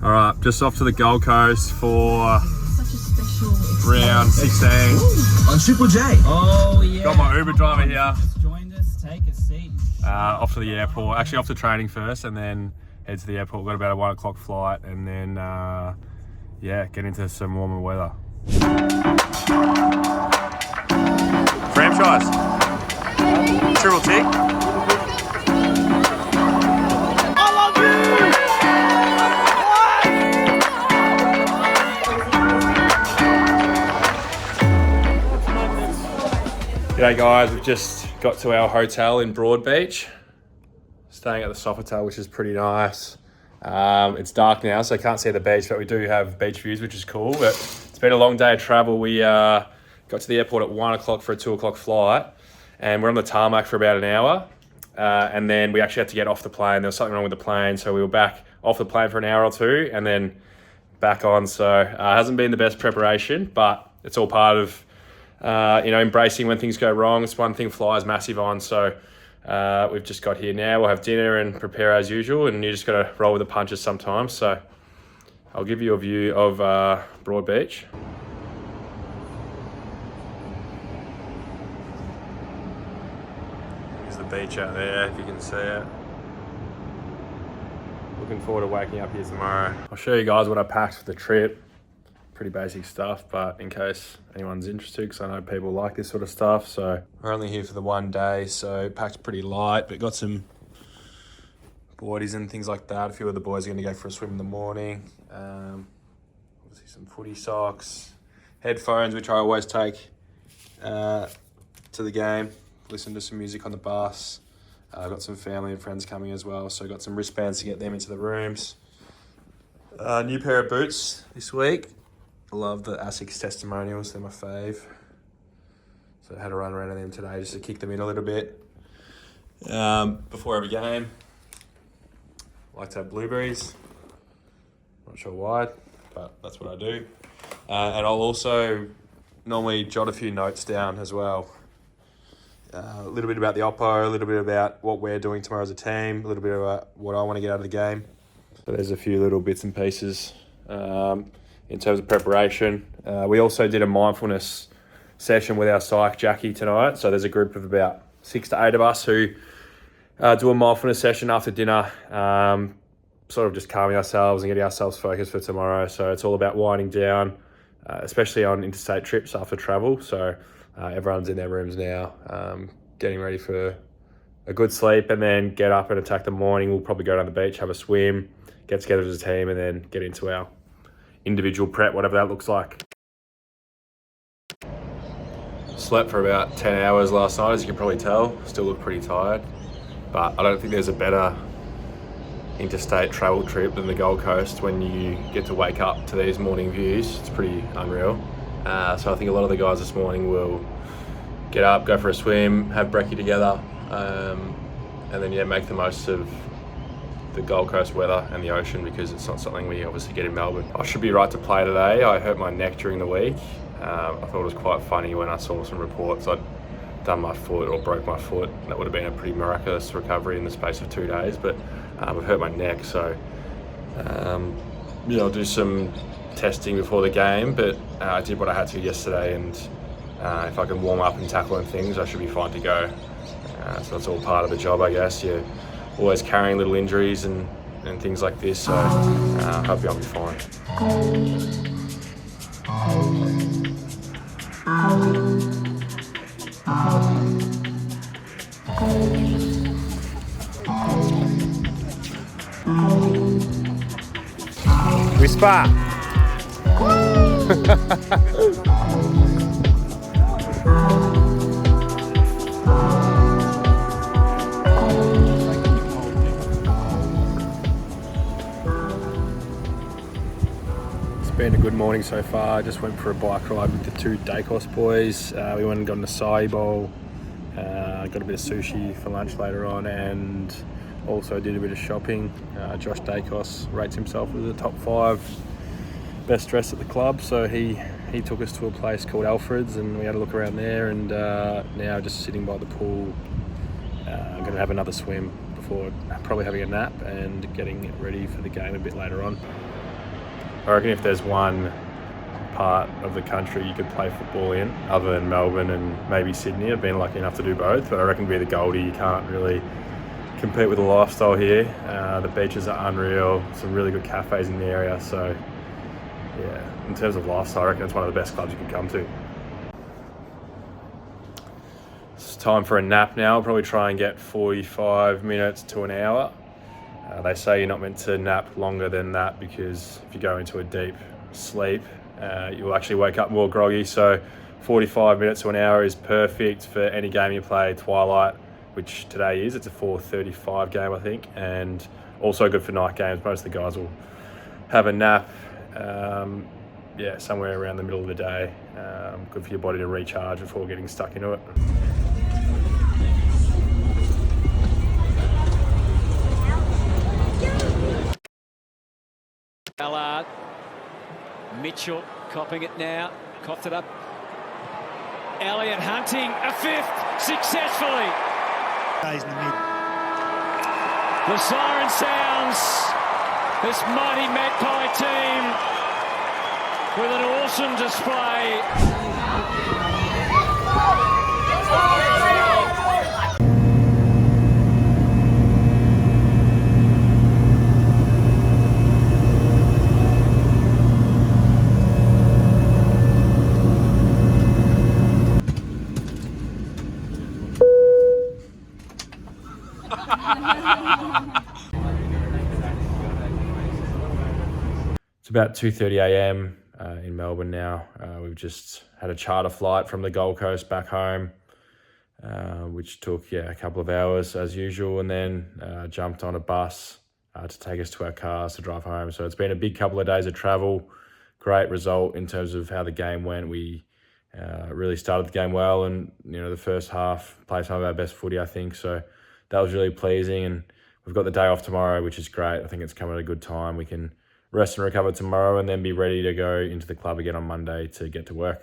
All right, just off to the Gold Coast for round 16. On Triple J. Oh yeah. Got my Uber driver here. Just joined us. Take a seat. Off to the airport. Actually, off to training first, and then head to the airport. Got about a 1 o'clock flight, and then yeah, get into some warmer weather. Franchise. Triple T. G'day guys, we've just got to our hotel in Broadbeach. Staying at the Sofitel, which is pretty nice. It's dark now, so I can't see the beach, but we do have beach views, which is cool. But it's been a long day of travel. We got to the airport at 1 o'clock for a 2 o'clock flight, and we're on the tarmac for about an hour. And then we actually had to get off the plane. There was something wrong with the plane, so we were back off the plane for an hour or two, and then back on. So it hasn't been the best preparation, but it's all part of embracing when things go wrong. It's one thing flies massive on. So we've just got here now. We'll have dinner and prepare as usual, and you just got to roll with the punches sometimes. So I'll give you a view of Broadbeach. There's the beach out there, if you can see it. Looking forward to waking up here tomorrow. I'll show you guys what I packed for the trip. Pretty basic stuff, but in case anyone's interested, because I know people like this sort of stuff. So we're only here for the 1 day, so packed pretty light, but got some boardies and things like that. A few of the boys are going to go for a swim in the morning. Obviously some footy socks, headphones, which I always take to the game. Listen to some music on the bus. I've got some family and friends coming as well, so got some wristbands to get them into the rooms. New pair of boots this week. I love the ASICS testimonials, they're my fave. So I had a run around in them today just to kick them in a little bit. Before every game, I like to have blueberries. Not sure why, but that's what I do. And I'll also normally jot a few notes down as well. A little bit about the oppo, a little bit about what we're doing tomorrow as a team, a little bit about what I want to get out of the game. So there's a few little bits and pieces. In terms of preparation. We also did a mindfulness session with our psych, Jackie, tonight. So there's a group of about 6 to 8 of us who do a mindfulness session after dinner, sort of just calming ourselves and getting ourselves focused for tomorrow. So it's all about winding down, especially on interstate trips after travel. So everyone's in their rooms now, getting ready for a good sleep, and then get up and attack the morning. We'll probably go down the beach, have a swim, get together as a team, and then get into our individual prep, whatever that looks like. Slept for about 10 hours last night, as you can probably tell. Still look pretty tired, but I don't think there's a better interstate travel trip than the Gold Coast when you get to wake up to these morning views. It's pretty unreal. So I think a lot of the guys this morning will get up, go for a swim, have brekkie together, and then make the most of the Gold Coast weather and the ocean, because it's not something we obviously get in Melbourne. I should be right to play today. I hurt my neck during the week. I thought it was quite funny when I saw some reports I'd done my foot or broke my foot. That would have been a pretty miraculous recovery in the space of 2 days, but I've hurt my neck, so I'll do some testing before the game, but I did what I had to yesterday, and if I can warm up and tackle and things, I should be fine to go. So that's all part of the job, I guess. You're always carrying little injuries and things like this, so hopefully I'll be fine. Whisper! Been a good morning so far. I just went for a bike ride with the 2 Dacos boys. We went and got an acai bowl, got a bit of sushi for lunch later on, and also did a bit of shopping. Josh Dacos rates himself as the top 5 best dressed at the club, so he took us to a place called Alfred's, and we had a look around there, and now just sitting by the pool. I'm going to have another swim before probably having a nap and getting ready for the game a bit later on. I reckon if there's one part of the country you could play football in, other than Melbourne and maybe Sydney, I've been lucky enough to do both, but I reckon it'd be the Goldie. You can't really compete with the lifestyle here. The beaches are unreal, some really good cafes in the area, so yeah, in terms of lifestyle, I reckon it's one of the best clubs you can come to. It's time for a nap now. I'll probably try and get 45 minutes to an hour. They say you're not meant to nap longer than that because if you go into a deep sleep, you'll actually wake up more groggy. So 45 minutes to an hour is perfect for any game you play. Twilight, which today is, it's a 4:35 game, I think, and also good for night games. Most of the guys will have a nap, somewhere around the middle of the day. Good for your body to recharge before getting stuck into it. Allard. Mitchell copping it now. Coughed it up. Elliott hunting a fifth successfully. Stays in the mid. The siren sounds. This mighty Magpie team with an awesome display. It's about 2:30 a.m. In Melbourne now. We've just had a charter flight from the Gold Coast back home, which took a couple of hours as usual, and then jumped on a bus to take us to our cars to drive home. So it's been a big couple of days of travel. Great result in terms of how the game went. We really started the game well, and the first half played some of our best footy, I think. So that was really pleasing, and we've got the day off tomorrow, which is great. I think it's come at a good time. We can rest and recover tomorrow and then be ready to go into the club again on Monday to get to work.